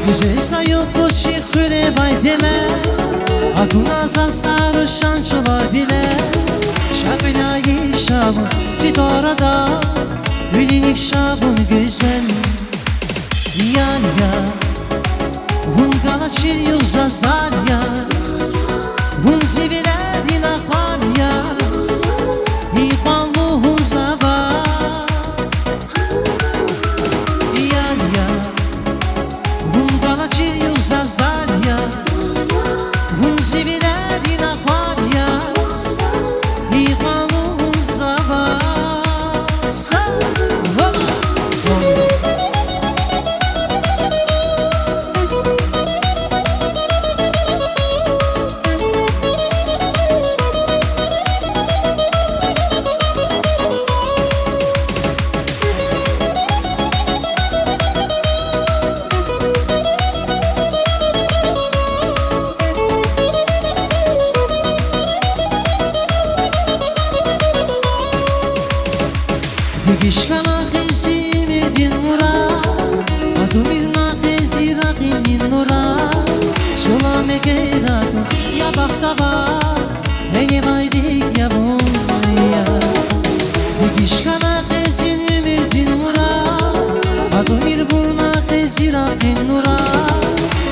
Güzel sayıp uçuk küre vay deme Aduna zasarı şançılar bile Şabilayı şabın sitorada Ülinik şabın güzel Yan ya Vun galaçir yuzazlar ya Vun zibiler inaklar ya İban muhun zava Yan ya Vun galaçir yuzazlar ya Vun zibiler inaklar ya İban muhun zava Dikişkana kezi verdin mura Adım irna kezi rakinin nura Şolame gerakın ya baktava Hene baydik ya bunya Dikişkana kezi verdin mura Adım irna kezi rakinin nura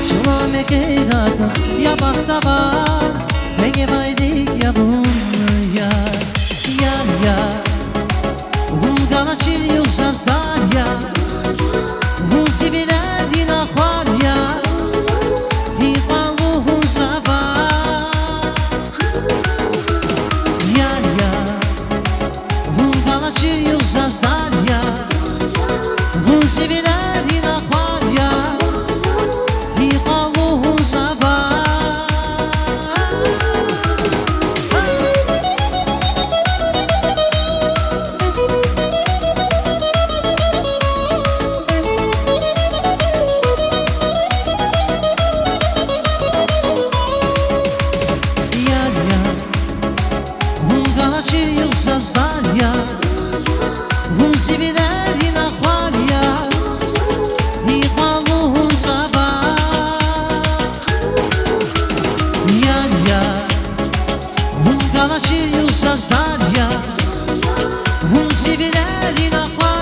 Şolame gerakın ya baktava Hene baydik ya bunya Ya ya Galaçil yuzazlar ya Vun zibiler inaklar ya İban muhun zava Yan ya Vun galaçil yuzazlar ya Vun zibiler inaklar ya İban muhun zava Galaçir yuzazlar ya Vun zibiler inaklar ya İban muhun zava Yan ya Vun galaçir yuzazlar ya Vun zibiler inaklar